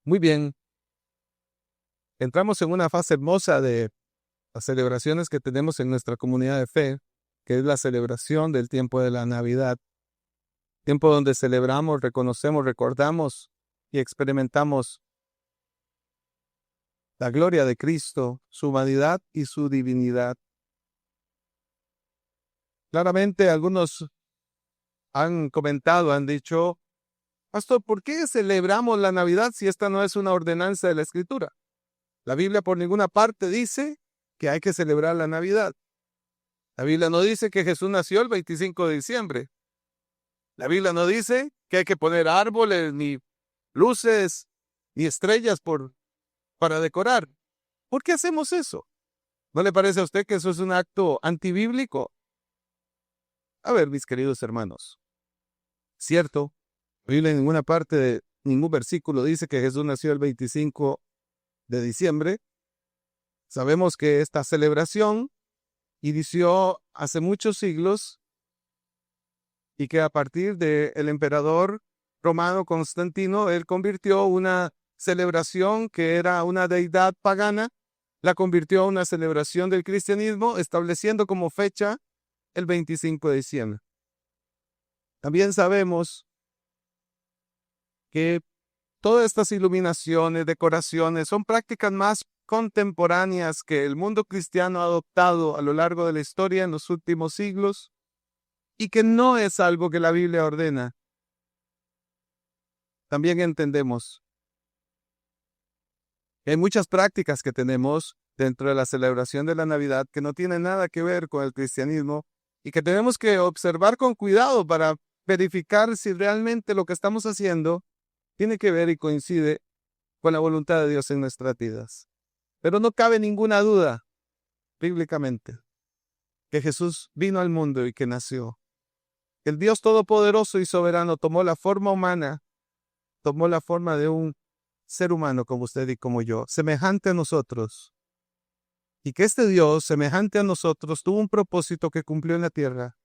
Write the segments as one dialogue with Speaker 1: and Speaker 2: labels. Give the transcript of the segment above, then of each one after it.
Speaker 1: Muy bien, entramos en una fase hermosa de las celebraciones que tenemos en nuestra comunidad de fe, que es la celebración del tiempo de la Navidad, tiempo donde celebramos, reconocemos, recordamos y experimentamos la gloria de Cristo, su humanidad y su divinidad. Claramente algunos han comentado, han dicho, Pastor, ¿por qué celebramos la Navidad si esta no es una ordenanza de la Escritura? La Biblia por ninguna parte dice que hay que celebrar la Navidad. La Biblia no dice que Jesús nació el 25 de diciembre. La Biblia no dice que hay que poner árboles, ni luces, ni estrellas para decorar. ¿Por qué hacemos eso? ¿No le parece a usted que eso es un acto antibíblico? A ver, mis queridos hermanos, cierto, la Biblia en ninguna parte de ningún versículo dice que Jesús nació el 25 de diciembre. Sabemos que esta celebración inició hace muchos siglos y que a partir del emperador romano Constantino, él convirtió una celebración que era una deidad pagana, la convirtió en una celebración del cristianismo, estableciendo como fecha el 25 de diciembre. También sabemos que todas estas iluminaciones, decoraciones, son prácticas más contemporáneas que el mundo cristiano ha adoptado a lo largo de la historia en los últimos siglos y que no es algo que la Biblia ordena. También entendemos que hay muchas prácticas que tenemos dentro de la celebración de la Navidad que no tienen nada que ver con el cristianismo y que tenemos que observar con cuidado para verificar si realmente lo que estamos haciendo tiene que ver y coincide con la voluntad de Dios en nuestras vidas. Pero no cabe ninguna duda, bíblicamente, que Jesús vino al mundo y que nació. Que el Dios Todopoderoso y Soberano tomó la forma humana, tomó la forma de un ser humano como usted y como yo, semejante a nosotros. Y que este Dios, semejante a nosotros, tuvo un propósito que cumplió en la tierra.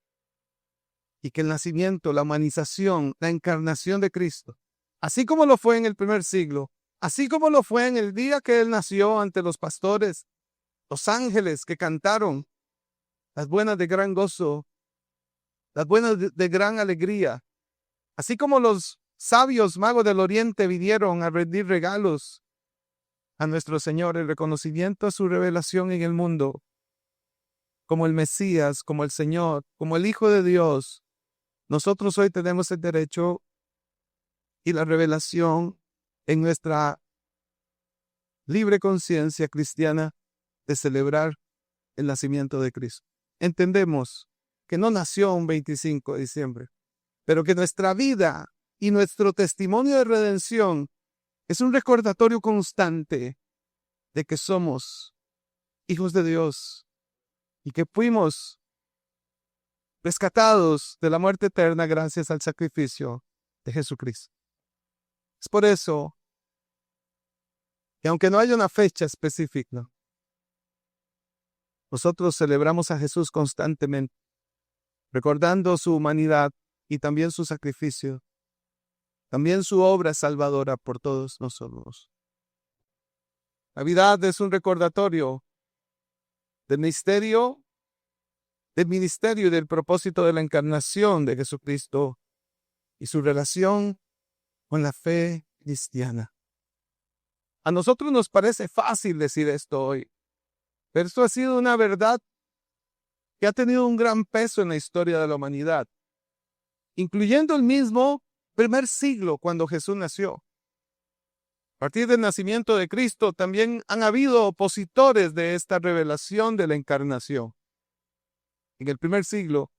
Speaker 1: Y que el nacimiento, la humanización, la encarnación de Cristo, así como lo fue en el primer siglo, así como lo fue en el día que Él nació ante los pastores, los ángeles que cantaron las buenas de gran gozo, las buenas de gran alegría, así como los sabios magos del oriente vinieron a rendir regalos a nuestro Señor en reconocimiento a su revelación en el mundo, como el Mesías, como el Señor, como el Hijo de Dios. Nosotros hoy tenemos el derecho y la revelación en nuestra libre conciencia cristiana de celebrar el nacimiento de Cristo. Entendemos que no nació un 25 de diciembre, pero que nuestra vida y nuestro testimonio de redención es un recordatorio constante de que somos hijos de Dios y que fuimos rescatados de la muerte eterna gracias al sacrificio de Jesucristo. Es por eso que aunque no haya una fecha específica, nosotros celebramos a Jesús constantemente, recordando su humanidad y también su sacrificio, también su obra salvadora por todos nosotros. Navidad es un recordatorio del ministerio y del propósito de la encarnación de Jesucristo y su relación con la fe cristiana. A nosotros nos parece fácil decir esto hoy, pero esto ha sido una verdad que ha tenido un gran peso en la historia de la humanidad, incluyendo el mismo primer siglo cuando Jesús nació. A partir del nacimiento de Cristo también han habido opositores de esta revelación de la encarnación. En el primer siglo,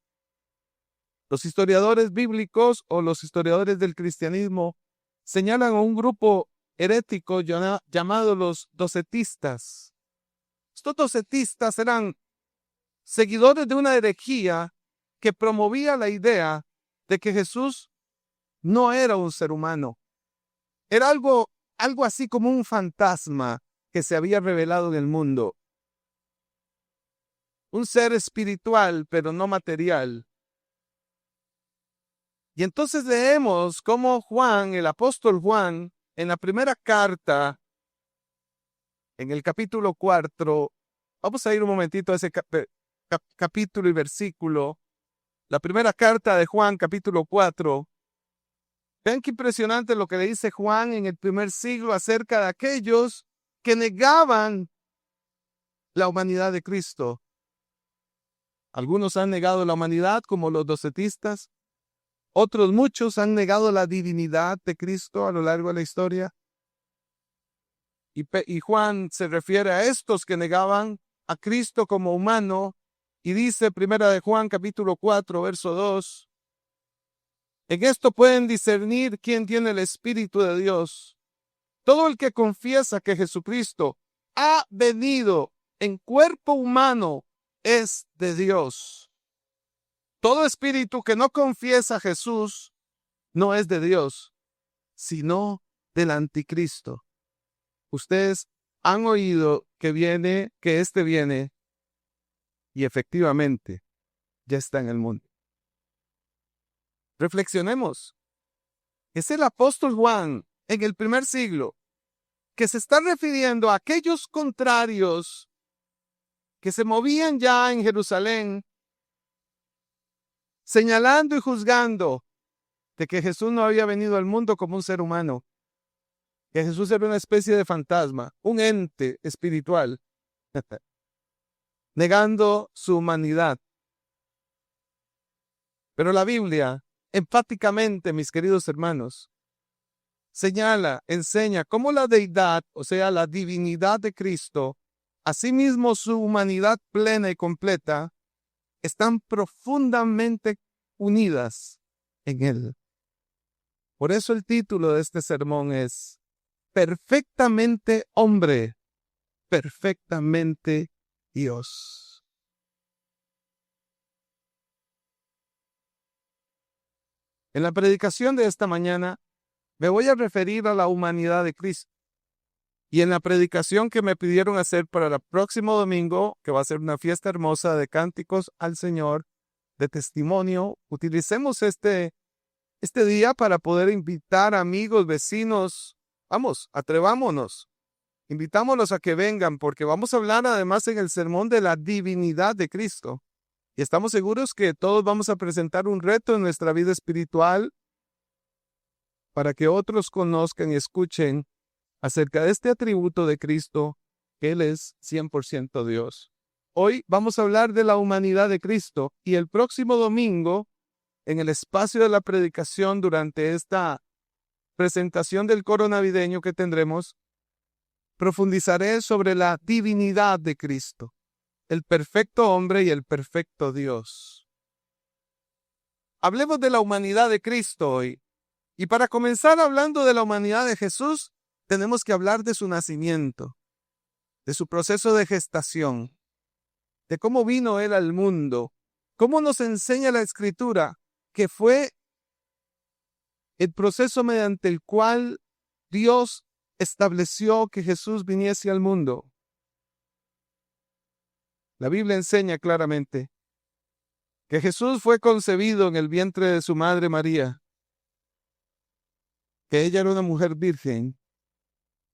Speaker 1: los historiadores bíblicos o los historiadores del cristianismo señalan a un grupo herético llamado los docetistas. Estos docetistas eran seguidores de una herejía que promovía la idea de que Jesús no era un ser humano. Era algo así como un fantasma que se había revelado en el mundo. Un ser espiritual, pero no material. Y entonces leemos cómo Juan, el apóstol Juan, en la primera carta, en el capítulo 4, vamos a ir un momentito a ese capítulo y versículo. La primera carta de Juan, capítulo 4. Vean qué impresionante lo que le dice Juan en el primer siglo acerca de aquellos que negaban la humanidad de Cristo. Algunos han negado la humanidad, como los docetistas. Otros muchos han negado la divinidad de Cristo a lo largo de la historia. Y Juan se refiere a estos que negaban a Cristo como humano y dice, primera de Juan, capítulo 4, verso 2, en esto pueden discernir quién tiene el Espíritu de Dios. Todo el que confiesa que Jesucristo ha venido en cuerpo humano es de Dios. Todo espíritu que no confiesa a Jesús no es de Dios, sino del anticristo. Ustedes han oído que este viene, y efectivamente ya está en el mundo. Reflexionemos. Es el apóstol Juan en el primer siglo que se está refiriendo a aquellos contrarios que se movían ya en Jerusalén, señalando y juzgando de que Jesús no había venido al mundo como un ser humano, que Jesús era una especie de fantasma, un ente espiritual, negando su humanidad. Pero la Biblia, enfáticamente, mis queridos hermanos, señala, enseña cómo la deidad, o sea, la divinidad de Cristo, asimismo su humanidad plena y completa, están profundamente unidas en Él. Por eso el título de este sermón es Perfectamente hombre, perfectamente Dios. En la predicación de esta mañana me voy a referir a la humanidad de Cristo. Y en la predicación que me pidieron hacer para el próximo domingo, que va a ser una fiesta hermosa de cánticos al Señor, de testimonio, utilicemos este día para poder invitar amigos, vecinos. Vamos, atrevámonos. Invitámonos a que vengan, porque vamos a hablar además en el sermón de la divinidad de Cristo. Y estamos seguros que todos vamos a presentar un reto en nuestra vida espiritual para que otros conozcan y escuchen acerca de este atributo de Cristo, que Él es 100% Dios. Hoy vamos a hablar de la humanidad de Cristo y el próximo domingo, en el espacio de la predicación durante esta presentación del coro navideño que tendremos, profundizaré sobre la divinidad de Cristo, el perfecto hombre y el perfecto Dios. Hablemos de la humanidad de Cristo hoy. Y para comenzar hablando de la humanidad de Jesús, tenemos que hablar de su nacimiento, de su proceso de gestación, de cómo vino Él al mundo, cómo nos enseña la Escritura, que fue el proceso mediante el cual Dios estableció que Jesús viniese al mundo. La Biblia enseña claramente que Jesús fue concebido en el vientre de su madre María, que ella era una mujer virgen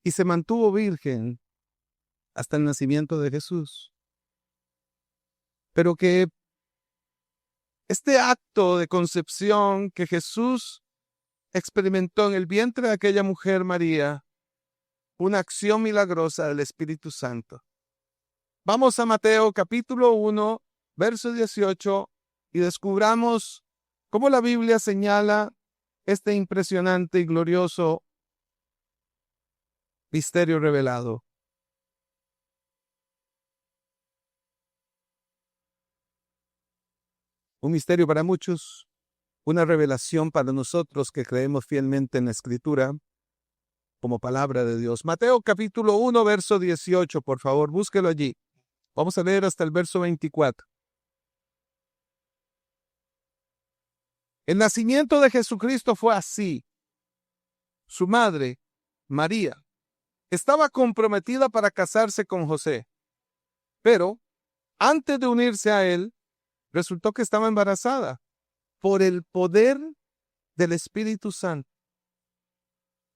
Speaker 1: y se mantuvo virgen hasta el nacimiento de Jesús. Pero que este acto de concepción que Jesús experimentó en el vientre de aquella mujer María, una acción milagrosa del Espíritu Santo. Vamos a Mateo capítulo 1, verso 18, y descubramos cómo la Biblia señala este impresionante y glorioso misterio revelado. Un misterio para muchos, una revelación para nosotros que creemos fielmente en la Escritura como palabra de Dios. Mateo capítulo 1, verso 18, por favor, búsquelo allí. Vamos a leer hasta el verso 24. El nacimiento de Jesucristo fue así. Su madre, María, estaba comprometida para casarse con José, pero antes de unirse a él, resultó que estaba embarazada por el poder del Espíritu Santo.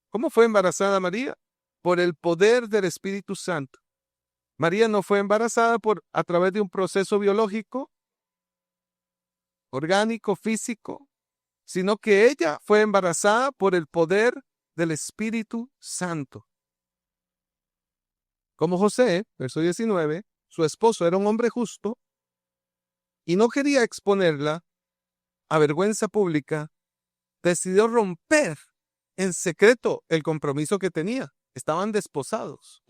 Speaker 1: ¿Cómo fue embarazada María? Por el poder del Espíritu Santo. María no fue embarazada a través de un proceso biológico, orgánico, físico, sino que ella fue embarazada por el poder del Espíritu Santo. Como José, verso 19, su esposo era un hombre justo y no quería exponerla a vergüenza pública, decidió romper en secreto el compromiso que tenía. Estaban desposados,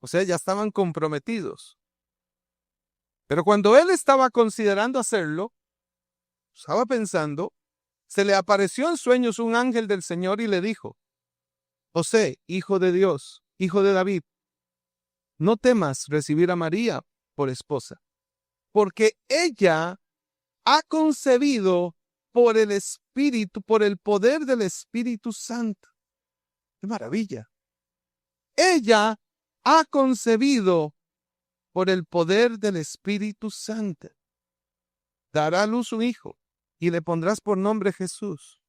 Speaker 1: o sea, ya estaban comprometidos. Pero cuando él estaba considerando hacerlo, estaba pensando, se le apareció en sueños un ángel del Señor y le dijo: José, hijo de Dios, hijo de David, no temas recibir a María por esposa, porque ella ha concebido por el Espíritu, por el poder del Espíritu Santo. ¡Qué maravilla! Ella ha concebido por el poder del Espíritu Santo. Dará a luz un hijo y le pondrás por nombre Jesús,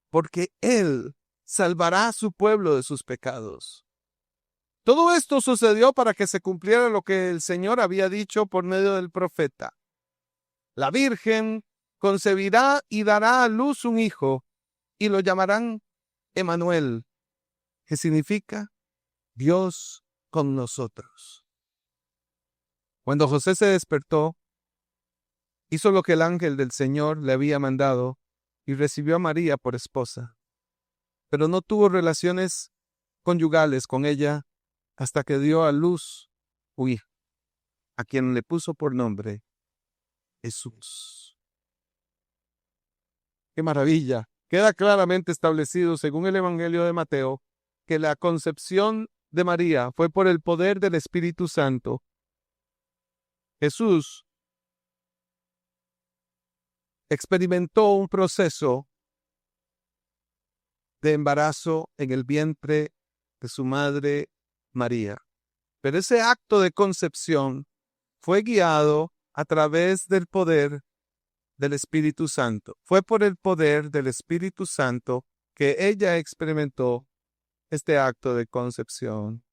Speaker 1: porque él salvará a su pueblo de sus pecados. Todo esto sucedió para que se cumpliera lo que el Señor había dicho por medio del profeta. La Virgen concebirá y dará a luz un hijo, y lo llamarán Emmanuel, que significa Dios con nosotros. Cuando José se despertó, hizo lo que el ángel del Señor le había mandado y recibió a María por esposa, pero no tuvo relaciones conyugales con ella hasta que dio a luz un hijo, a quien le puso por nombre Jesús. ¡Qué maravilla! Queda claramente establecido, según el Evangelio de Mateo, que la concepción de María fue por el poder del Espíritu Santo. Jesús experimentó un proceso de embarazo en el vientre de su madre María. Pero ese acto de concepción fue guiado a través del poder del Espíritu Santo. Fue por el poder del Espíritu Santo que ella experimentó este acto de concepción.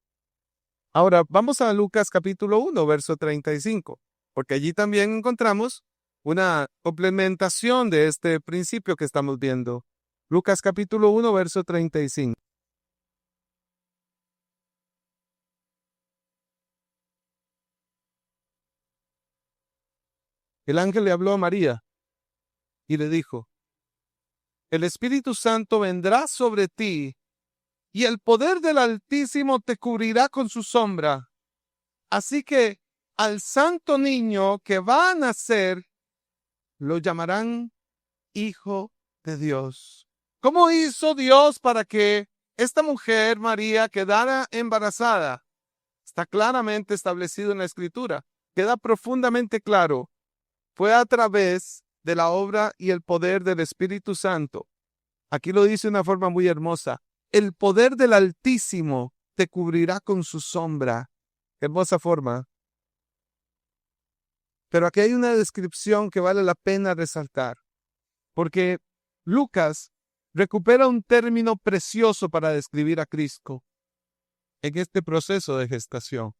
Speaker 1: Ahora, vamos a Lucas capítulo 1, verso 35, porque allí también encontramos una complementación de este principio que estamos viendo. Lucas capítulo 1, verso 35. El ángel le habló a María y le dijo: el Espíritu Santo vendrá sobre ti y el poder del Altísimo te cubrirá con su sombra. Así que al santo niño que va a nacer lo llamarán Hijo de Dios. ¿Cómo hizo Dios para que esta mujer, María, quedara embarazada? Está claramente establecido en la Escritura. Queda profundamente claro. Fue a través de la obra y el poder del Espíritu Santo. Aquí lo dice de una forma muy hermosa. El poder del Altísimo te cubrirá con su sombra. Qué hermosa forma. Pero aquí hay una descripción que vale la pena resaltar, porque Lucas recupera un término precioso para describir a Cristo en este proceso de gestación.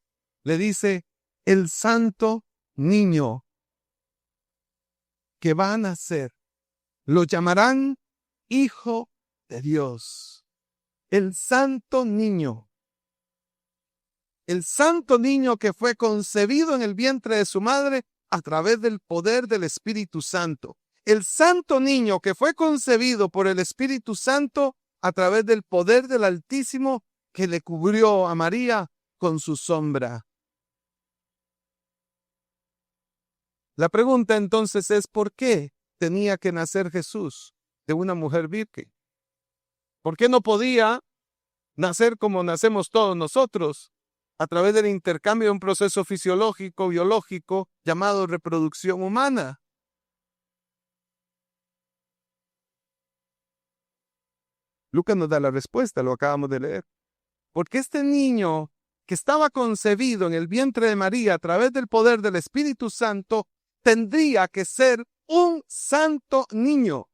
Speaker 1: Le dice: el santo niño que va a nacer, lo llamarán Hijo de Dios. El santo niño. El santo niño que fue concebido en el vientre de su madre a través del poder del Espíritu Santo. El santo niño que fue concebido por el Espíritu Santo a través del poder del Altísimo que le cubrió a María con su sombra. La pregunta entonces es: ¿por qué tenía que nacer Jesús de una mujer virgen? ¿Por qué no podía nacer como nacemos todos nosotros, a través del intercambio de un proceso fisiológico, biológico, llamado reproducción humana? Lucas nos da la respuesta, lo acabamos de leer. Porque este niño que estaba concebido en el vientre de María a través del poder del Espíritu Santo tendría que ser un santo niño.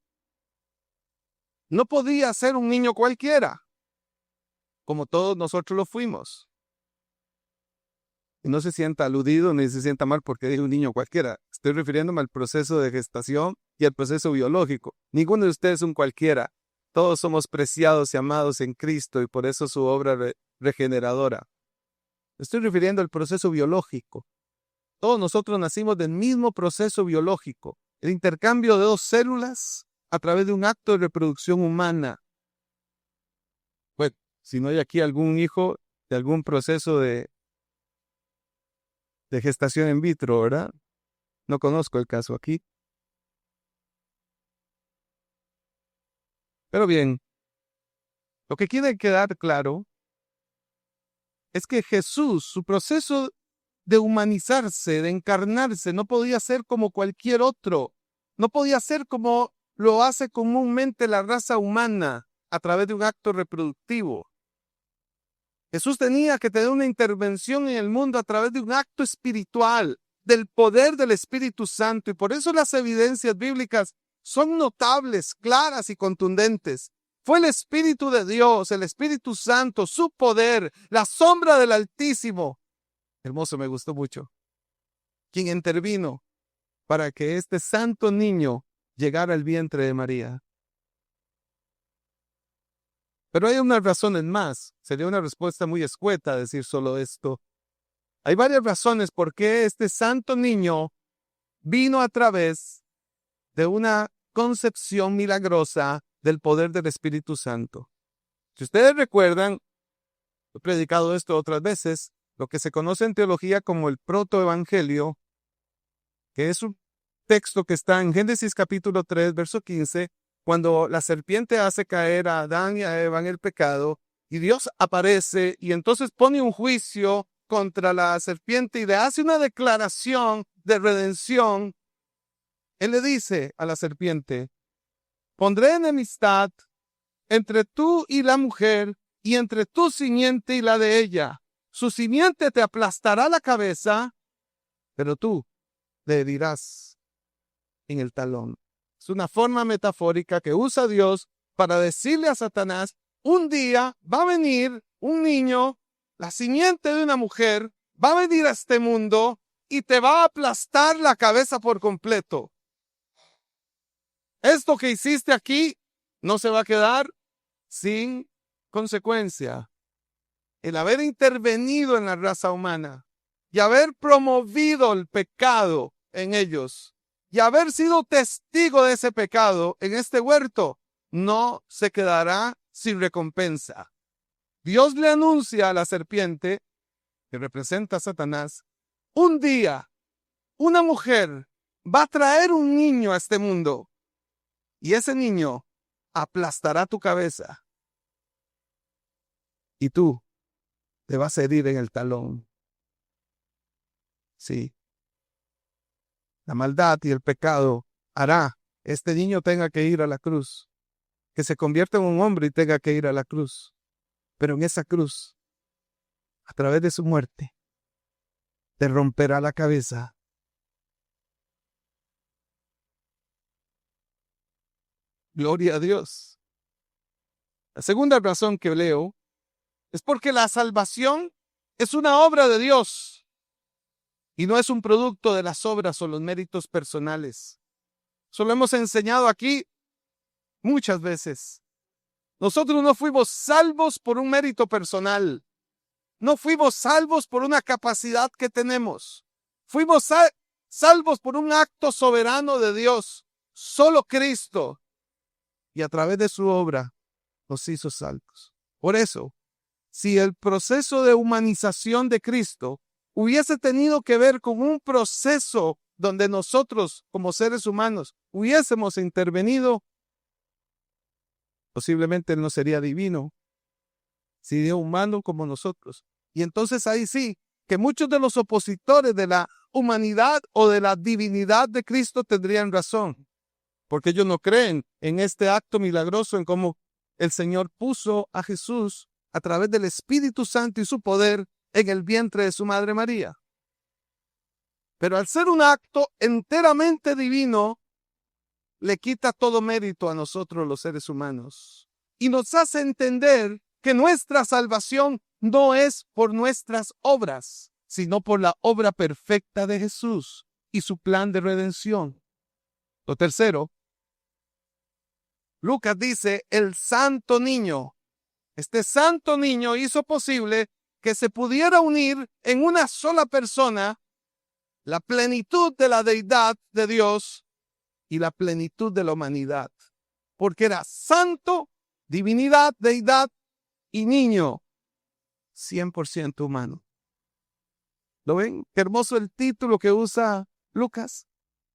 Speaker 1: No podía ser un niño cualquiera. como todos nosotros lo fuimos. Y no se sienta aludido ni se sienta mal porque dijo un niño cualquiera. Estoy refiriéndome al proceso de gestación y al proceso biológico. Ninguno de ustedes es un cualquiera. Todos somos preciados y amados en Cristo y por eso su obra regeneradora. Estoy refiriendo al proceso biológico. Todos nosotros nacimos del mismo proceso biológico, el intercambio de dos células a través de un acto de reproducción humana. Bueno, si no hay aquí algún hijo de algún proceso de gestación in vitro, ¿verdad? No conozco el caso aquí. Pero bien, lo que quiere quedar claro es que Jesús, su proceso de humanizarse, de encarnarse, no podía ser como cualquier otro. No podía ser como lo hace comúnmente la raza humana a través de un acto reproductivo. Jesús tenía que tener una intervención en el mundo a través de un acto espiritual, del poder del Espíritu Santo. Y por eso las evidencias bíblicas son notables, claras y contundentes. Fue el Espíritu de Dios, el Espíritu Santo, su poder, la sombra del Altísimo. Hermoso, me gustó mucho. Quien intervino para que este santo niño llegara al vientre de María. Pero hay unas razones más. Sería una respuesta muy escueta decir solo esto. Hay varias razones por qué este santo niño vino a través de una concepción milagrosa del poder del Espíritu Santo. Si ustedes recuerdan, he predicado esto otras veces, lo que se conoce en teología como el protoevangelio, que es un texto que está en Génesis capítulo 3, verso 15, cuando la serpiente hace caer a Adán y a Eva en el pecado, y Dios aparece y entonces pone un juicio contra la serpiente y le hace una declaración de redención. Él le dice a la serpiente: pondré enemistad entre tú y la mujer, y entre tu simiente y la de ella. Su simiente te aplastará la cabeza, pero tú le herirás en el talón. Es una forma metafórica que usa Dios para decirle a Satanás: un día va a venir un niño, la simiente de una mujer, va a venir a este mundo y te va a aplastar la cabeza por completo. Esto que hiciste aquí no se va a quedar sin consecuencia. El haber intervenido en la raza humana y haber promovido el pecado en ellos y haber sido testigo de ese pecado en este huerto, no se quedará sin recompensa. Dios le anuncia a la serpiente, que representa a Satanás: un día una mujer va a traer un niño a este mundo y ese niño aplastará tu cabeza y tú te vas a herir en el talón. Sí. La maldad y el pecado hará este niño tenga que ir a la cruz, que se convierta en un hombre y tenga que ir a la cruz. Pero en esa cruz, a través de su muerte, te romperá la cabeza. Gloria a Dios. La segunda razón que leo es porque la salvación es una obra de Dios y no es un producto de las obras o los méritos personales. Eso lo hemos enseñado aquí muchas veces. Nosotros no fuimos salvos por un mérito personal. No fuimos salvos por una capacidad que tenemos. Fuimos salvos por un acto soberano de Dios. Solo Cristo. Y a través de su obra nos hizo salvos. Por eso, si el proceso de humanización de Cristo hubiese tenido que ver con un proceso donde nosotros, como seres humanos, hubiésemos intervenido, posiblemente Él no sería divino, sería humano como nosotros. Y entonces ahí sí, que muchos de los opositores de la humanidad o de la divinidad de Cristo tendrían razón, porque ellos no creen en este acto milagroso, en cómo el Señor puso a Jesús a través del Espíritu Santo y su poder en el vientre de su madre María. Pero al ser un acto enteramente divino, le quita todo mérito a nosotros los seres humanos y nos hace entender que nuestra salvación no es por nuestras obras, sino por la obra perfecta de Jesús y su plan de redención. Lo tercero, Lucas dice, el santo niño. Este santo niño hizo posible que se pudiera unir en una sola persona la plenitud de la deidad de Dios y la plenitud de la humanidad, porque era santo, divinidad, deidad y niño, 100% humano. ¿Lo ven? Qué hermoso el título que usa Lucas,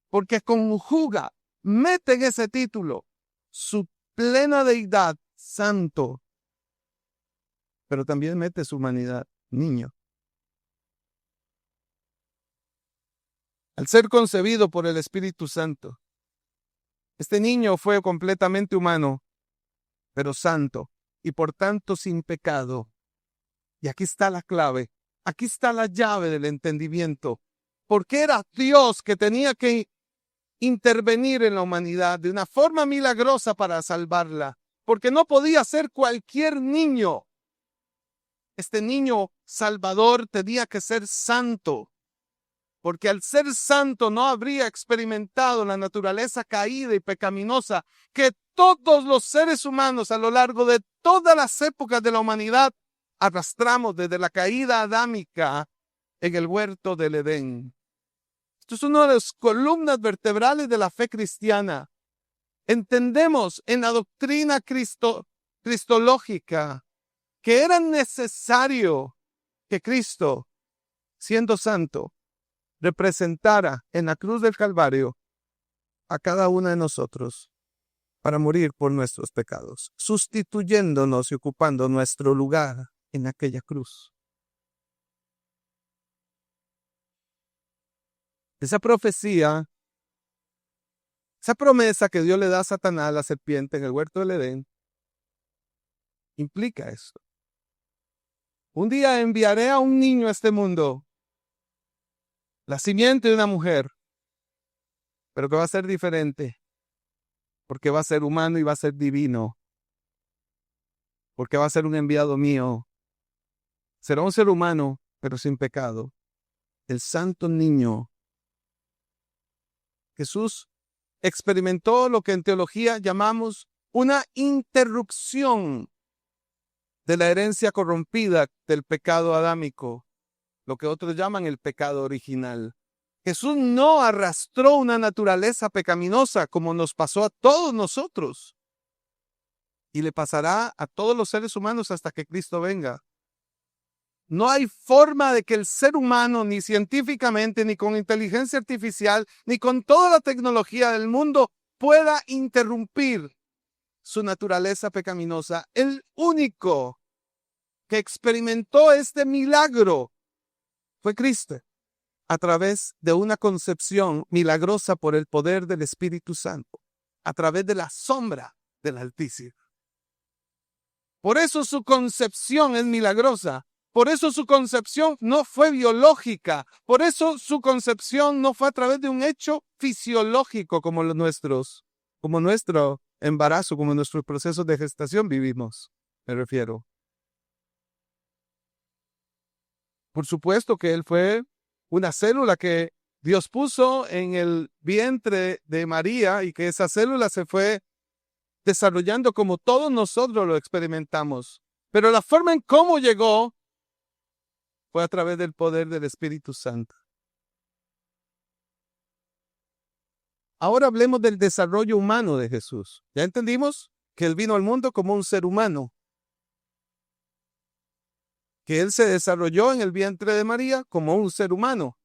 Speaker 1: porque conjuga, mete en ese título su plena deidad, santo, pero también mete su humanidad, niño. Al ser concebido por el Espíritu Santo, este niño fue completamente humano, pero santo, y por tanto sin pecado. Y aquí está la clave, aquí está la llave del entendimiento, porque era Dios que tenía que intervenir en la humanidad de una forma milagrosa para salvarla, porque no podía ser cualquier niño. Este niño salvador tenía que ser santo, porque al ser santo no habría experimentado la naturaleza caída y pecaminosa que todos los seres humanos a lo largo de todas las épocas de la humanidad arrastramos desde la caída adámica en el huerto del Edén. Esto es una de las columnas vertebrales de la fe cristiana. Entendemos en la doctrina cristológica que era necesario que Cristo, siendo santo, representara en la cruz del Calvario a cada uno de nosotros para morir por nuestros pecados, sustituyéndonos y ocupando nuestro lugar en aquella cruz. Esa profecía, esa promesa que Dios le da a Satanás, la serpiente, en el huerto del Edén, implica esto. Un día enviaré a un niño a este mundo, la simiente de una mujer, pero que va a ser diferente, porque va a ser humano y va a ser divino, porque va a ser un enviado mío. Será un ser humano, pero sin pecado. El santo niño. Jesús experimentó lo que en teología llamamos una interrupción de la herencia corrompida del pecado adámico, lo que otros llaman el pecado original. Jesús no arrastró una naturaleza pecaminosa como nos pasó a todos nosotros y le pasará a todos los seres humanos hasta que Cristo venga. No hay forma de que el ser humano, ni científicamente, ni con inteligencia artificial, ni con toda la tecnología del mundo, pueda interrumpir su naturaleza pecaminosa. El único que experimentó este milagro fue Cristo, a través de una concepción milagrosa por el poder del Espíritu Santo, a través de la sombra del Altísimo. Por eso su concepción es milagrosa. Por eso su concepción no fue biológica. Por eso su concepción no fue a través de un hecho fisiológico como los nuestros, como nuestro embarazo, como nuestros procesos de gestación vivimos, me refiero. Por supuesto que él fue una célula que Dios puso en el vientre de María y que esa célula se fue desarrollando como todos nosotros lo experimentamos. Pero la forma en cómo llegó fue a través del poder del Espíritu Santo. Ahora hablemos del desarrollo humano de Jesús. Ya entendimos que Él vino al mundo como un ser humano, que Él se desarrolló en el vientre de María como un ser humano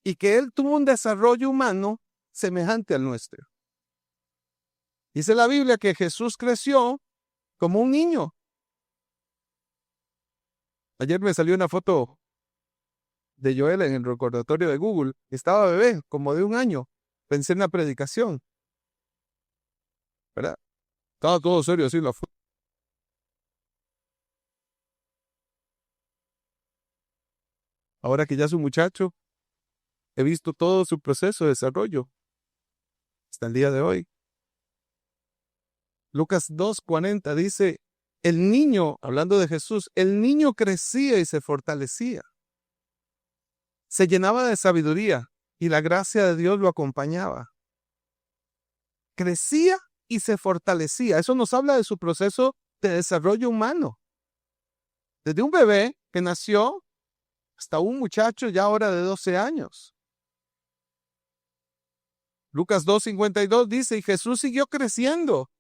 Speaker 1: y que Él tuvo un desarrollo humano semejante al nuestro. Dice la Biblia que Jesús creció como un niño. Ayer me salió una foto de Joel en el recordatorio de Google. Estaba bebé, como de 1 año. Pensé en la predicación, ¿verdad? Estaba todo serio así la foto. Ahora que ya es un muchacho, he visto todo su proceso de desarrollo hasta el día de hoy. Lucas 2:40 dice, El niño, hablando de Jesús, el niño crecía y se fortalecía. Se llenaba de sabiduría y la gracia de Dios lo acompañaba. Crecía y se fortalecía. Eso nos habla de su proceso de desarrollo humano. Desde un bebé que nació hasta un muchacho ya ahora de 12 años. Lucas 2:52 dice, y Jesús siguió creciendo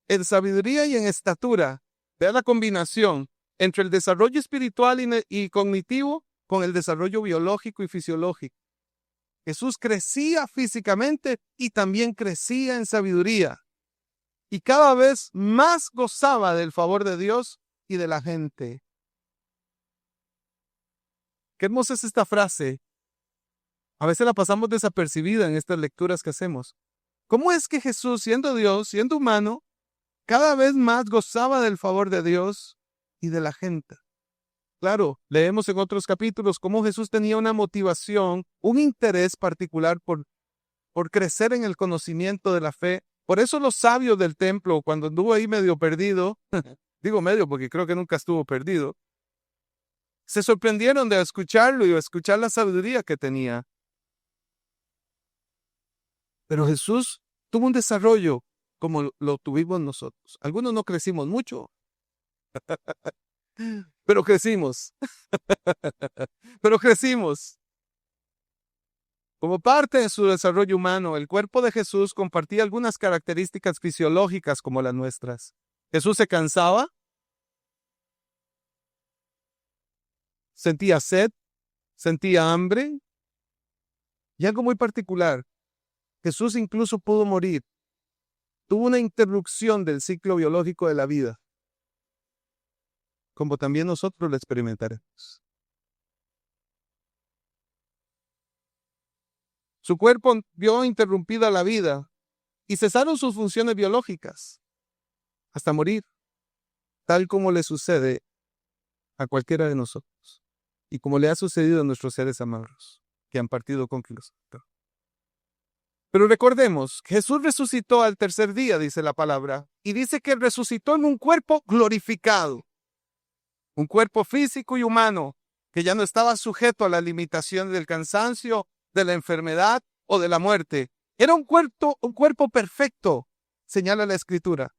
Speaker 1: en sabiduría y en estatura. Vea la combinación entre el desarrollo espiritual y cognitivo con el desarrollo biológico y fisiológico. Jesús crecía físicamente y también crecía en sabiduría. Y cada vez más gozaba del favor de Dios y de la gente. Qué hermosa es esta frase. A veces la pasamos desapercibida en estas lecturas que hacemos. ¿Cómo es que Jesús, siendo Dios, siendo humano, cada vez más gozaba del favor de Dios y de la gente? Claro, leemos en otros capítulos cómo Jesús tenía una motivación, un interés particular por crecer en el conocimiento de la fe. Por eso los sabios del templo, cuando anduvo ahí medio perdido, digo medio porque creo que nunca estuvo perdido, se sorprendieron de escucharlo y de escuchar la sabiduría que tenía. Pero Jesús tuvo un desarrollo como lo tuvimos nosotros. Algunos no crecimos mucho, pero crecimos. Pero crecimos. Como parte de su desarrollo humano, el cuerpo de Jesús compartía algunas características fisiológicas como las nuestras. Jesús se cansaba, sentía sed, sentía hambre y algo muy particular. Jesús incluso pudo morir. Tuvo una interrupción del ciclo biológico de la vida, como también nosotros lo experimentaremos. Su cuerpo vio interrumpida la vida y cesaron sus funciones biológicas hasta morir, tal como le sucede a cualquiera de nosotros y como le ha sucedido a nuestros seres amados que han partido con Cristo. Pero recordemos, Jesús resucitó al tercer día, dice la palabra, y dice que resucitó en un cuerpo glorificado, un cuerpo físico y humano que ya no estaba sujeto a las limitaciones del cansancio, de la enfermedad o de la muerte. Era un cuerpo perfecto, señala la Escritura,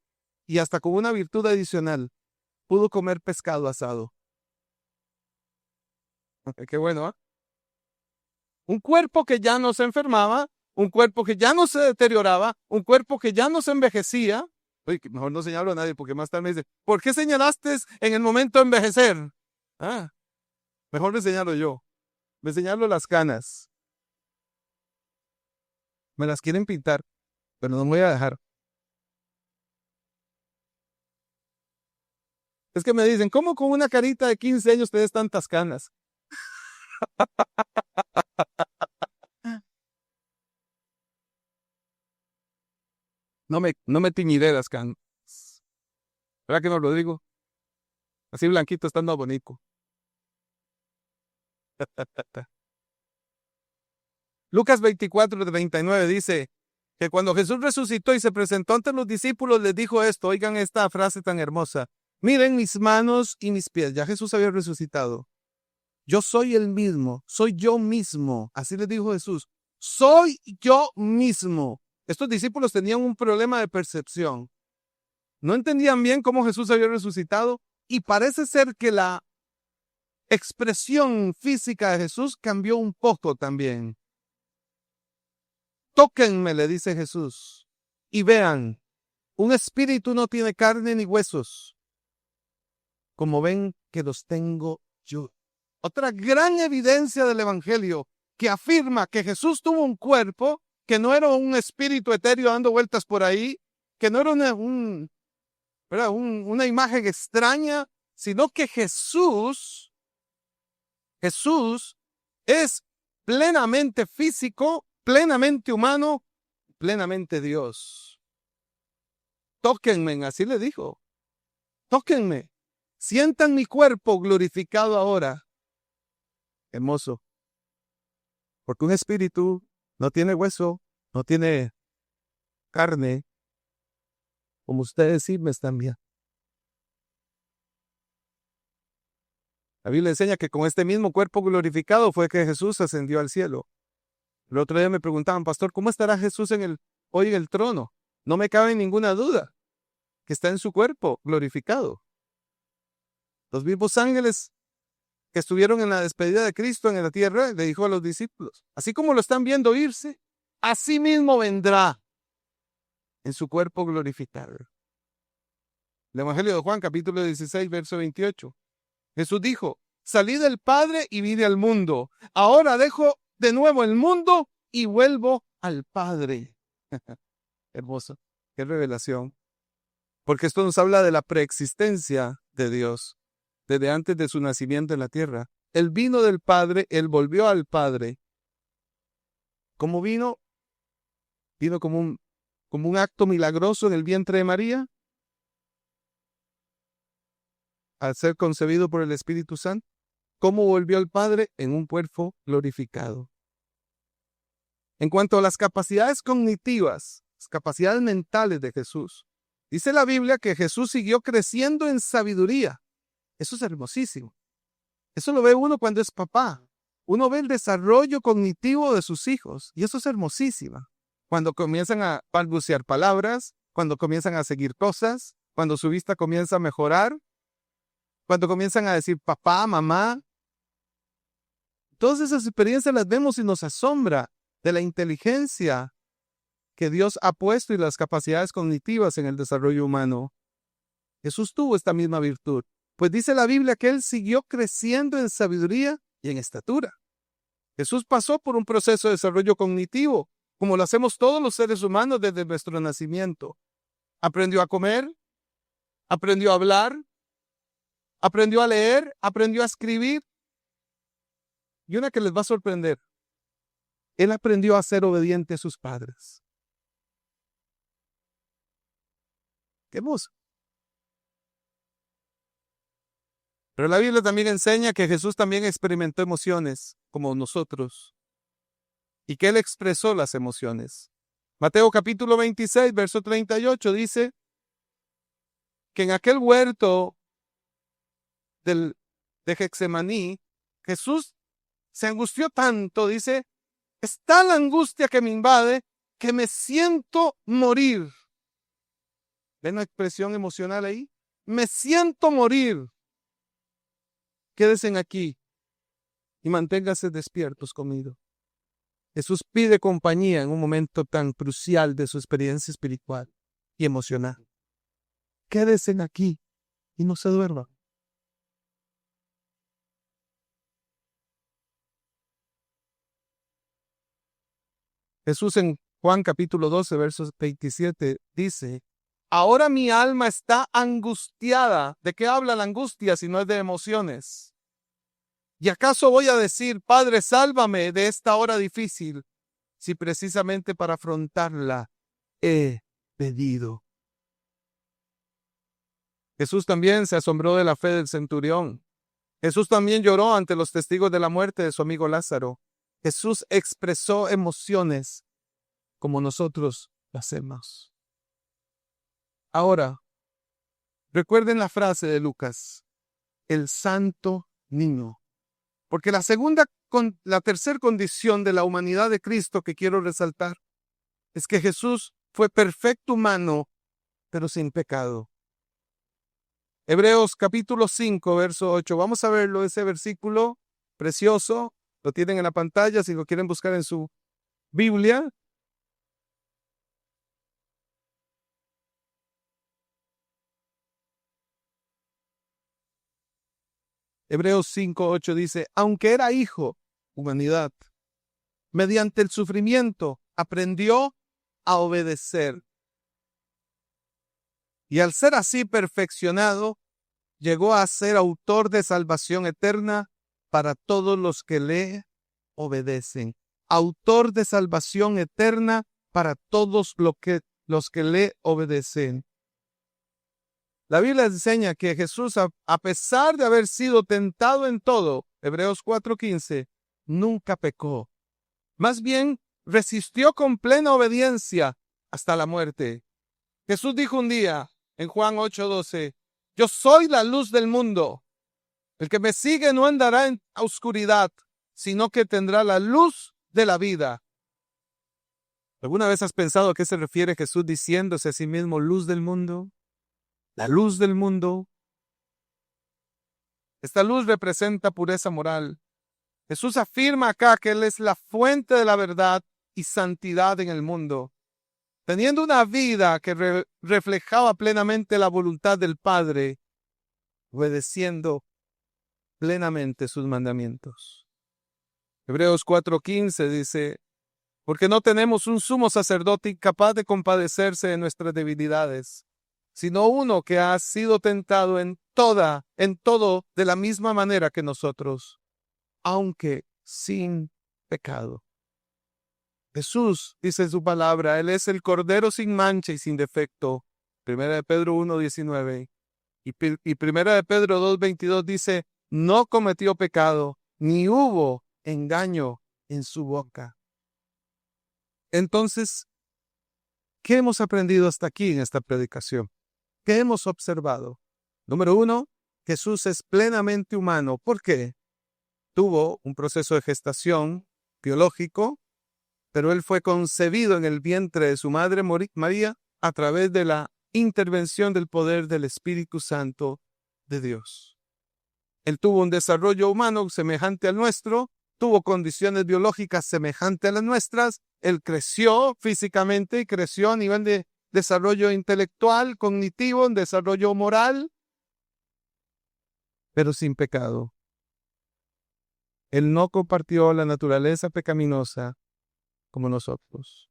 Speaker 1: y hasta con una virtud adicional, pudo comer pescado asado. Qué bueno, ¿eh? Un cuerpo que ya no se enfermaba, un cuerpo que ya no se deterioraba, un cuerpo que ya no se envejecía. Oye, mejor no señalo a nadie porque más tarde me dice, ¿por qué señalaste en el momento de envejecer? Mejor me señalo yo. Me señalo las canas. Me las quieren pintar, pero no me voy a dejar. Es que me dicen, ¿cómo con una carita de 15 años te des tantas canas? No me tiñiré las canas. ¿Verdad que no, Rodrigo? Así blanquito estando bonito. Lucas 24:39 dice que cuando Jesús resucitó y se presentó ante los discípulos, les dijo esto. Oigan esta frase tan hermosa. Miren mis manos y mis pies. Ya Jesús había resucitado. Yo soy el mismo, soy yo mismo. Así les dijo Jesús. Soy yo mismo. Estos discípulos tenían un problema de percepción. No entendían bien cómo Jesús había resucitado y parece ser que la expresión física de Jesús cambió un poco también. Tóquenme, le dice Jesús, y vean, un espíritu no tiene carne ni huesos, como ven que los tengo yo. Otra gran evidencia del Evangelio que afirma que Jesús tuvo un cuerpo, que no era un espíritu etéreo dando vueltas por ahí, que no era una imagen extraña, sino que Jesús es plenamente físico, plenamente humano, plenamente Dios. Tóquenme, así le dijo. Tóquenme. Sientan mi cuerpo glorificado ahora. Hermoso. Porque un espíritu no tiene hueso, no tiene carne, como ustedes sí me están viendo. La Biblia enseña que con este mismo cuerpo glorificado fue que Jesús ascendió al cielo. El otro día me preguntaban, pastor, ¿cómo estará Jesús hoy en el trono? No me cabe ninguna duda que está en su cuerpo glorificado. Los mismos ángeles que estuvieron en la despedida de Cristo en la tierra, le dijo a los discípulos, así como lo están viendo irse, así mismo vendrá en su cuerpo glorificado. El Evangelio de Juan, capítulo 16, verso 28. Jesús dijo, salí del Padre y vine al mundo. Ahora dejo de nuevo el mundo y vuelvo al Padre. Hermoso, qué revelación. Porque esto nos habla de la preexistencia de Dios, desde antes de su nacimiento en la tierra. Él vino del Padre, Él volvió al Padre. ¿Cómo vino? Vino como un acto milagroso en el vientre de María, al ser concebido por el Espíritu Santo. ¿Cómo volvió al Padre? En un cuerpo glorificado. En cuanto a las capacidades cognitivas, las capacidades mentales de Jesús, dice la Biblia que Jesús siguió creciendo en sabiduría. Eso es hermosísimo. Eso lo ve uno cuando es papá. Uno ve el desarrollo cognitivo de sus hijos y eso es hermosísimo. Cuando comienzan a balbucear palabras, cuando comienzan a seguir cosas, cuando su vista comienza a mejorar, cuando comienzan a decir papá, mamá. Todas esas experiencias las vemos y nos asombra de la inteligencia que Dios ha puesto y las capacidades cognitivas en el desarrollo humano. Jesús tuvo esta misma virtud. Pues dice la Biblia que Él siguió creciendo en sabiduría y en estatura. Jesús pasó por un proceso de desarrollo cognitivo, como lo hacemos todos los seres humanos desde nuestro nacimiento. Aprendió a comer, aprendió a hablar, aprendió a leer, aprendió a escribir. Y una que les va a sorprender, Él aprendió a ser obediente a sus padres. ¡Qué hermoso! Pero la Biblia también enseña que Jesús también experimentó emociones como nosotros y que Él expresó las emociones. Mateo capítulo 26, verso 38 dice que en aquel huerto de Getsemaní, Jesús se angustió tanto, dice, es tal angustia que me invade que me siento morir. ¿Ven la expresión emocional ahí? Me siento morir. Quédense aquí y manténganse despiertos conmigo. Jesús pide compañía en un momento tan crucial de su experiencia espiritual y emocional. Quédense aquí y no se duerman. Jesús en Juan capítulo 12, versos 27 dice, ahora mi alma está angustiada. ¿De qué habla la angustia si no es de emociones? ¿Y acaso voy a decir, Padre, sálvame de esta hora difícil, si precisamente para afrontarla he pedido? Jesús también se asombró de la fe del centurión. Jesús también lloró ante los testigos de la muerte de su amigo Lázaro. Jesús expresó emociones como nosotros lo hacemos. Ahora, recuerden la frase de Lucas, el santo niño. Porque la tercera condición de la humanidad de Cristo que quiero resaltar es que Jesús fue perfecto humano, pero sin pecado. Hebreos capítulo 5, verso 8. Vamos a verlo, ese versículo precioso. Lo tienen en la pantalla si lo quieren buscar en su Biblia. Hebreos 5, 8 dice, aunque era hijo, humanidad, mediante el sufrimiento aprendió a obedecer. Y al ser así perfeccionado, llegó a ser autor de salvación eterna para todos los que le obedecen. Autor de salvación eterna para todos los que le obedecen. La Biblia enseña que Jesús, a pesar de haber sido tentado en todo, Hebreos 4:15, nunca pecó. Más bien, resistió con plena obediencia hasta la muerte. Jesús dijo un día en Juan 8:12, yo soy la luz del mundo. El que me sigue no andará en oscuridad, sino que tendrá la luz de la vida. ¿Alguna vez has pensado a qué se refiere Jesús diciéndose a sí mismo luz del mundo? La luz del mundo. Esta luz representa pureza moral. Jesús afirma acá que Él es la fuente de la verdad y santidad en el mundo. Teniendo una vida que reflejaba plenamente la voluntad del Padre, obedeciendo plenamente sus mandamientos. Hebreos 4:15 dice, porque no tenemos un sumo sacerdote incapaz de compadecerse de nuestras debilidades, sino uno que ha sido tentado en todo de la misma manera que nosotros, aunque sin pecado. Jesús dice en su palabra, Él es el Cordero sin mancha y sin defecto. 1 de Pedro 1:19 y 1 de Pedro 2:22 dice, no cometió pecado, ni hubo engaño en su boca. Entonces, ¿qué hemos aprendido hasta aquí en esta predicación? ¿Qué hemos observado? Número 1, Jesús es plenamente humano. ¿Por qué? Tuvo un proceso de gestación biológico, pero Él fue concebido en el vientre de su madre María a través de la intervención del poder del Espíritu Santo de Dios. Él tuvo un desarrollo humano semejante al nuestro, tuvo condiciones biológicas semejantes a las nuestras, Él creció físicamente y creció a nivel de desarrollo intelectual, cognitivo, en desarrollo moral, pero sin pecado. Él no compartió la naturaleza pecaminosa como nosotros.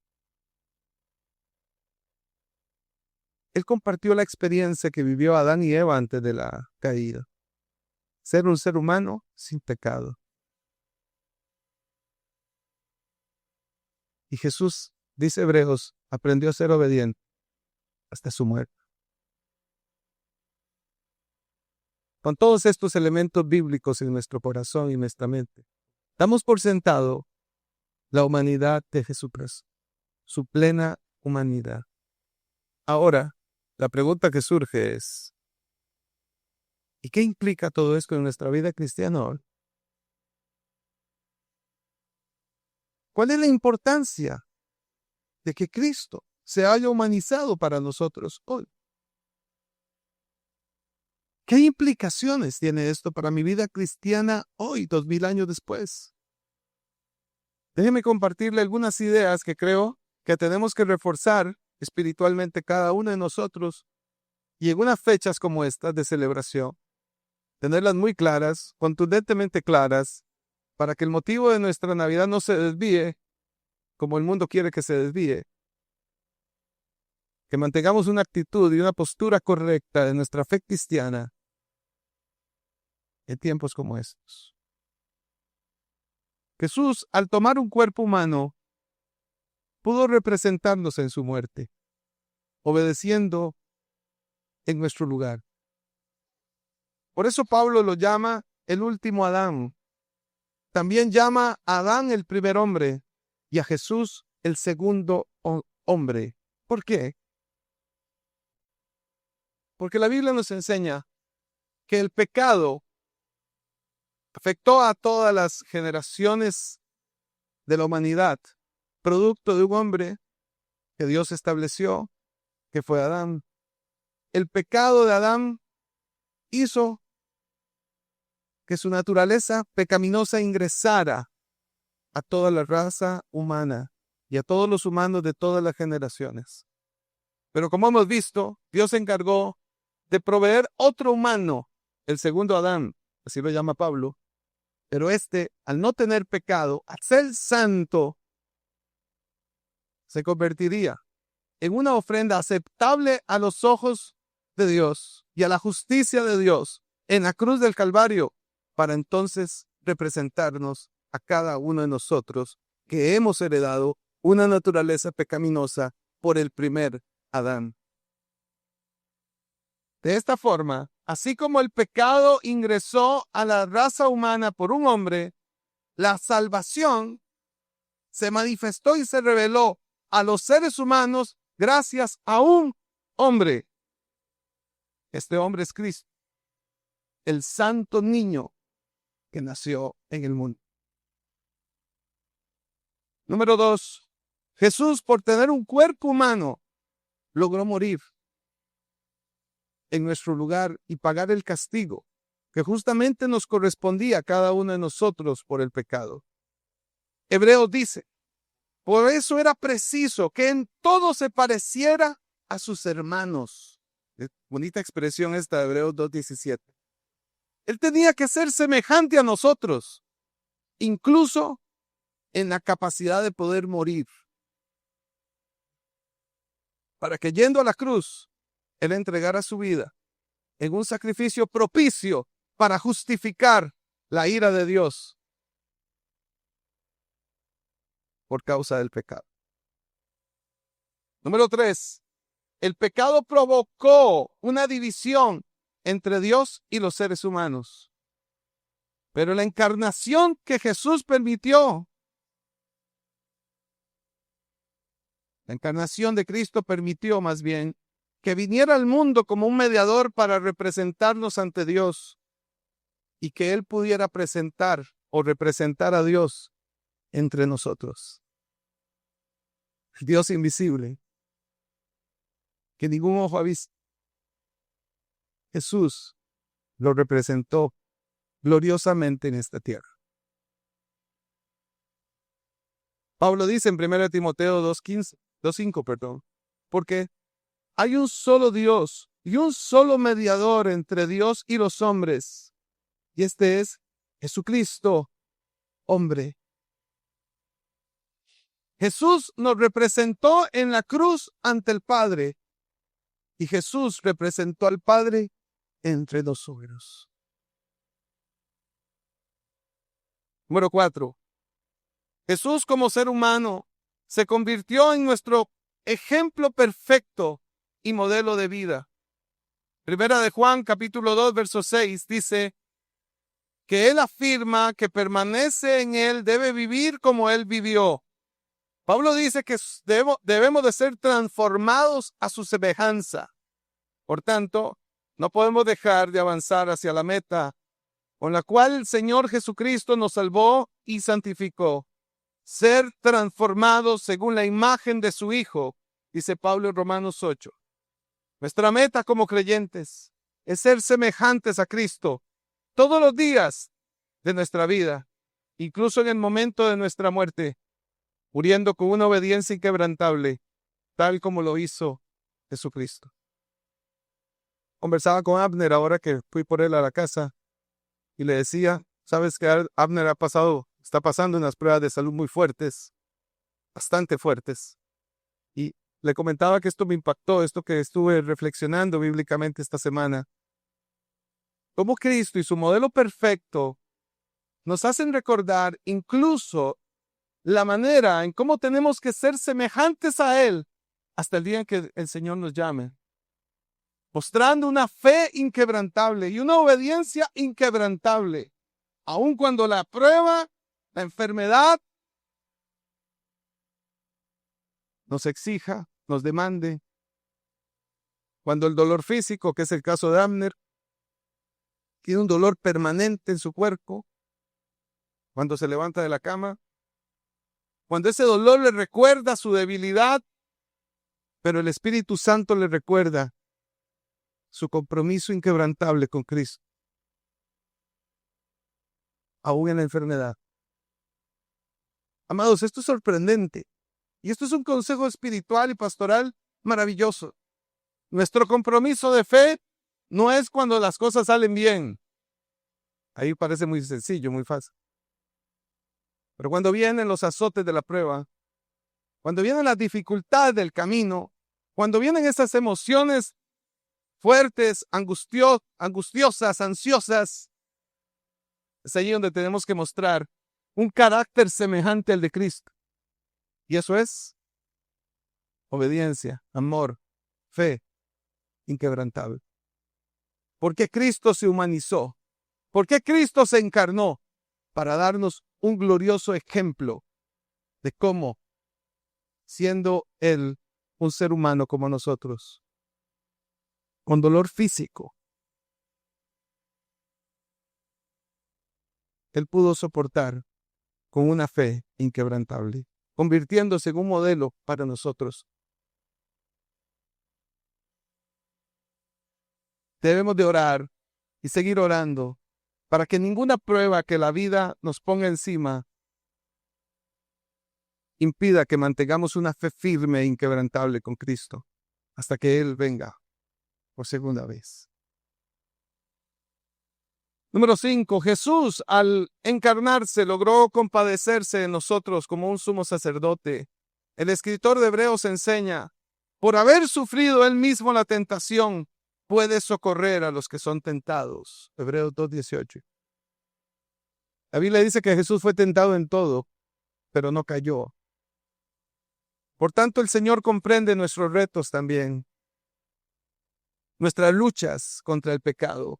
Speaker 1: Él compartió la experiencia que vivió Adán y Eva antes de la caída. Ser un ser humano sin pecado. Y Jesús, dice Hebreos, aprendió a ser obediente hasta su muerte. Con todos estos elementos bíblicos en nuestro corazón y nuestra mente, damos por sentado la humanidad de Jesucristo, su plena humanidad. Ahora, la pregunta que surge es, ¿y qué implica todo esto en nuestra vida cristiana hoy? ¿Cuál es la importancia de que Cristo se haya humanizado para nosotros hoy? ¿Qué implicaciones tiene esto para mi vida cristiana hoy, 2000 años después? Déjeme compartirle algunas ideas que creo que tenemos que reforzar espiritualmente cada uno de nosotros y en unas fechas como estas de celebración, tenerlas muy claras, contundentemente claras, para que el motivo de nuestra Navidad no se desvíe como el mundo quiere que se desvíe. Que mantengamos una actitud y una postura correcta de nuestra fe cristiana en tiempos como estos. Jesús, al tomar un cuerpo humano, pudo representarnos en su muerte, obedeciendo en nuestro lugar. Por eso Pablo lo llama el último Adán. También llama a Adán el primer hombre y a Jesús el segundo hombre. ¿Por qué? Porque la Biblia nos enseña que el pecado afectó a todas las generaciones de la humanidad, producto de un hombre que Dios estableció, que fue Adán. El pecado de Adán hizo que su naturaleza pecaminosa ingresara a toda la raza humana y a todos los humanos de todas las generaciones. Pero como hemos visto, Dios se encargó de proveer otro humano, el segundo Adán, así lo llama Pablo, pero al no tener pecado, al ser santo, se convertiría en una ofrenda aceptable a los ojos de Dios y a la justicia de Dios en la cruz del Calvario, para entonces representarnos a cada uno de nosotros que hemos heredado una naturaleza pecaminosa por el primer Adán. De esta forma, así como el pecado ingresó a la raza humana por un hombre, la salvación se manifestó y se reveló a los seres humanos gracias a un hombre. Este hombre es Cristo. el santo niño que nació en el mundo. Número 2. Jesús, por tener un cuerpo humano, logró morir en nuestro lugar y pagar el castigo que justamente nos correspondía a cada uno de nosotros por el pecado. Hebreos dice, por eso era preciso que en todo se pareciera a sus hermanos. Bonita expresión esta de Hebreos 2:17. Él tenía que ser semejante a nosotros, incluso en la capacidad de poder morir, para que yendo a la cruz, Él entregara su vida en un sacrificio propicio para justificar la ira de Dios por causa del pecado. Número 3. El pecado provocó una división entre Dios y los seres humanos. Pero la encarnación que Jesús permitió, la encarnación de Cristo permitió más bien que viniera al mundo como un mediador para representarnos ante Dios y que Él pudiera presentar o representar a Dios entre nosotros. Dios invisible, que ningún ojo ha visto. Jesús lo representó gloriosamente en esta tierra. Pablo dice en 1 Timoteo 2:5, porque hay un solo Dios y un solo mediador entre Dios y los hombres, y este es Jesucristo, hombre. Jesús nos representó en la cruz ante el Padre, y Jesús representó al Padre entre nosotros. Número 4. Jesús como ser humano se convirtió en nuestro ejemplo perfecto y modelo de vida. Primera de Juan, capítulo 2, verso 6, dice que Él afirma que permanece en Él, debe vivir como Él vivió. Pablo dice que debemos de ser transformados a su semejanza. Por tanto, no podemos dejar de avanzar hacia la meta con la cual el Señor Jesucristo nos salvó y santificó. Ser transformados según la imagen de su Hijo, dice Pablo en Romanos 8. Nuestra meta como creyentes es ser semejantes a Cristo todos los días de nuestra vida, incluso en el momento de nuestra muerte, muriendo con una obediencia inquebrantable, tal como lo hizo Jesucristo. Conversaba con Abner ahora que fui por él a la casa y le decía, sabes que Abner está pasando unas pruebas de salud muy fuertes, bastante fuertes. Y le comentaba que esto me impactó, esto que estuve reflexionando bíblicamente esta semana. Cómo Cristo y su modelo perfecto nos hacen recordar incluso la manera en cómo tenemos que ser semejantes a Él hasta el día en que el Señor nos llame. Mostrando una fe inquebrantable y una obediencia inquebrantable, aun cuando la prueba, la enfermedad, nos exija, nos demande. Cuando el dolor físico, que es el caso de Abner, tiene un dolor permanente en su cuerpo, cuando se levanta de la cama, cuando ese dolor le recuerda su debilidad, pero el Espíritu Santo le recuerda su compromiso inquebrantable con Cristo, aún en la enfermedad. Amados, esto es sorprendente. Y esto es un consejo espiritual y pastoral maravilloso. Nuestro compromiso de fe no es cuando las cosas salen bien. Ahí parece muy sencillo, muy fácil. Pero cuando vienen los azotes de la prueba, cuando vienen las dificultades del camino, cuando vienen esas emociones fuertes, angustiosas, ansiosas, es allí donde tenemos que mostrar un carácter semejante al de Cristo. Y eso es obediencia, amor, fe inquebrantable. ¿Por qué Cristo se humanizó? ¿Por qué Cristo se encarnó? Para darnos un glorioso ejemplo de cómo, siendo Él un ser humano como nosotros, con dolor físico, Él pudo soportar con una fe inquebrantable, convirtiéndose en un modelo para nosotros. Debemos de orar y seguir orando para que ninguna prueba que la vida nos ponga encima impida que mantengamos una fe firme e inquebrantable con Cristo hasta que Él venga por segunda vez. Número 5. Jesús, al encarnarse, logró compadecerse de nosotros como un sumo sacerdote. El escritor de Hebreos enseña, por haber sufrido él mismo la tentación, puede socorrer a los que son tentados. Hebreos 2:18. La Biblia dice que Jesús fue tentado en todo, pero no cayó. Por tanto, el Señor comprende nuestros retos también, nuestras luchas contra el pecado.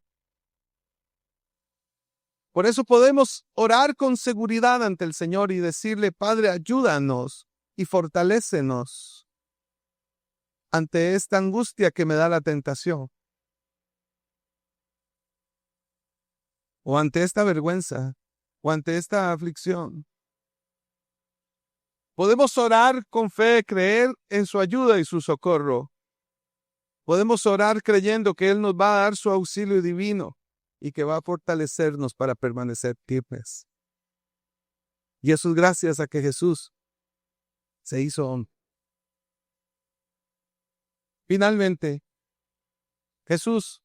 Speaker 1: Por eso podemos orar con seguridad ante el Señor y decirle, Padre, ayúdanos y fortalécenos ante esta angustia que me da la tentación, o ante esta vergüenza, o ante esta aflicción. Podemos orar con fe, creer en su ayuda y su socorro. Podemos orar creyendo que Él nos va a dar su auxilio divino y que va a fortalecernos para permanecer firmes. Y eso es gracias a que Jesús se hizo hombre. Finalmente, Jesús,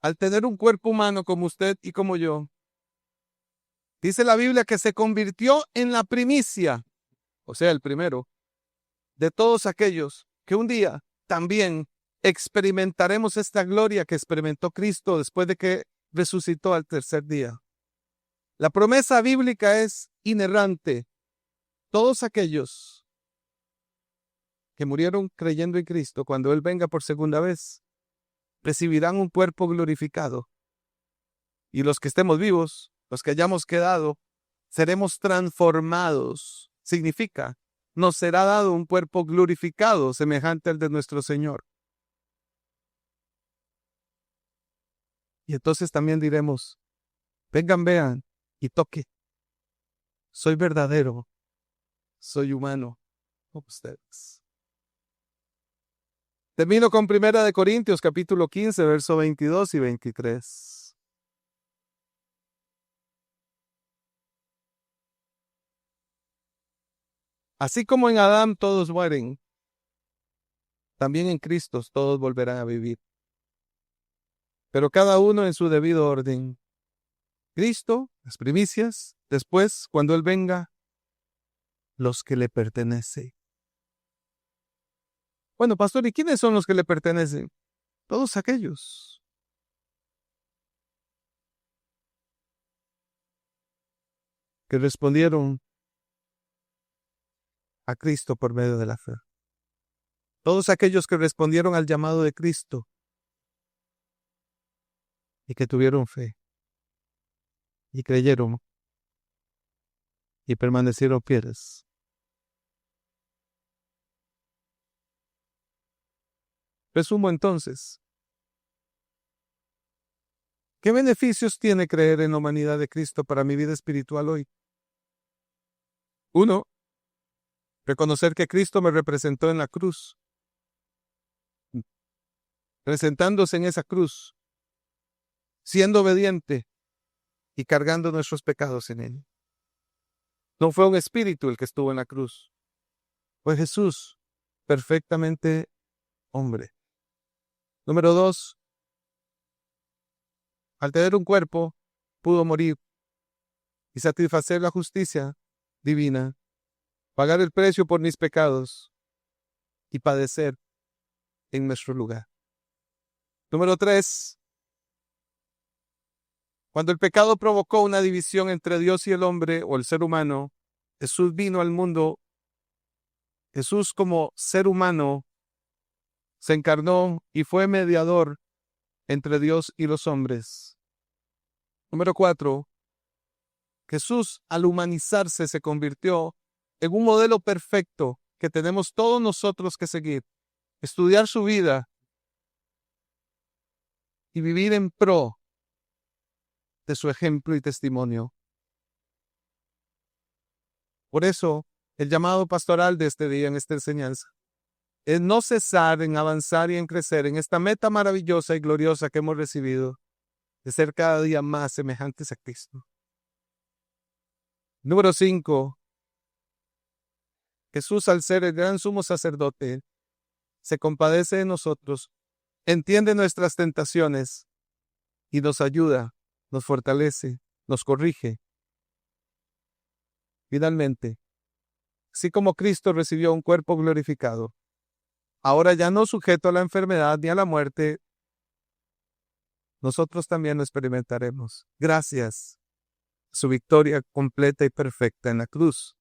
Speaker 1: al tener un cuerpo humano como usted y como yo, dice la Biblia que se convirtió en la primicia, o sea, el primero, de todos aquellos que un día también experimentaremos esta gloria que experimentó Cristo después de que resucitó al tercer día. La promesa bíblica es inerrante. Todos aquellos que murieron creyendo en Cristo, cuando Él venga por segunda vez, recibirán un cuerpo glorificado. Y los que estemos vivos, los que hayamos quedado, seremos transformados. Significa, nos será dado un cuerpo glorificado, semejante al de nuestro Señor. Y entonces también diremos, vengan, vean y toque. Soy verdadero, soy humano, como ustedes. Termino con 1 Corintios capítulo 15, verso 22 y 23. Así como en Adán todos mueren, también en Cristo todos volverán a vivir, pero cada uno en su debido orden. Cristo, las primicias, después, cuando Él venga, los que le pertenecen. Bueno, pastor, ¿y quiénes son los que le pertenecen? Todos aquellos que respondieron a Cristo por medio de la fe. Todos aquellos que respondieron al llamado de Cristo y que tuvieron fe y creyeron y permanecieron fieles. Resumo entonces. ¿Qué beneficios tiene creer en la humanidad de Cristo para mi vida espiritual hoy? 1. Reconocer que Cristo me representó en la cruz, presentándose en esa cruz, siendo obediente y cargando nuestros pecados en Él. No fue un espíritu el que estuvo en la cruz, fue Jesús, perfectamente hombre. Número 2. Al tener un cuerpo, pudo morir y satisfacer la justicia divina, pagar el precio por mis pecados y padecer en nuestro lugar. Número 3. Cuando el pecado provocó una división entre Dios y el hombre o el ser humano, Jesús vino al mundo. Jesús, como ser humano, se encarnó y fue mediador entre Dios y los hombres. Número 4. Jesús, al humanizarse, se convirtió en un modelo perfecto que tenemos todos nosotros que seguir, estudiar su vida y vivir en pro de su ejemplo y testimonio. Por eso, el llamado pastoral de este día en esta enseñanza es no cesar en avanzar y en crecer en esta meta maravillosa y gloriosa que hemos recibido de ser cada día más semejantes a Cristo. Número 5. Jesús, al ser el gran sumo sacerdote, se compadece de nosotros, entiende nuestras tentaciones y nos ayuda, nos fortalece, nos corrige. Finalmente, así como Cristo recibió un cuerpo glorificado, ahora ya no sujeto a la enfermedad ni a la muerte, nosotros también lo experimentaremos. Gracias a su victoria completa y perfecta en la cruz,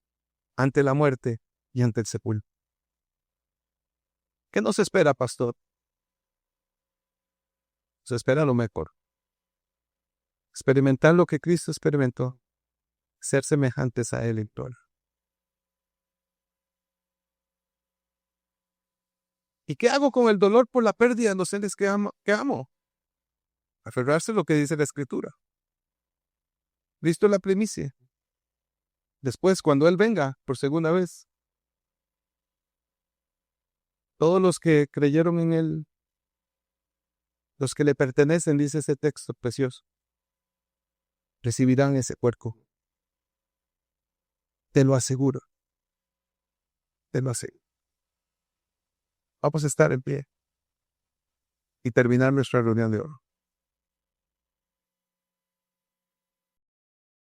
Speaker 1: ante la muerte y ante el sepulcro. ¿Qué nos espera, pastor? Nos espera lo mejor. Experimentar lo que Cristo experimentó, ser semejantes a Él en todo. ¿Y qué hago con el dolor por la pérdida de los seres que amo? Aferrarse a lo que dice la Escritura. Cristo es la primicia. Después, cuando Él venga por segunda vez, todos los que creyeron en Él, los que le pertenecen, dice ese texto precioso, recibirán ese cuerpo. Te lo aseguro. Te lo aseguro. Vamos a estar en pie y terminar nuestra reunión de oro.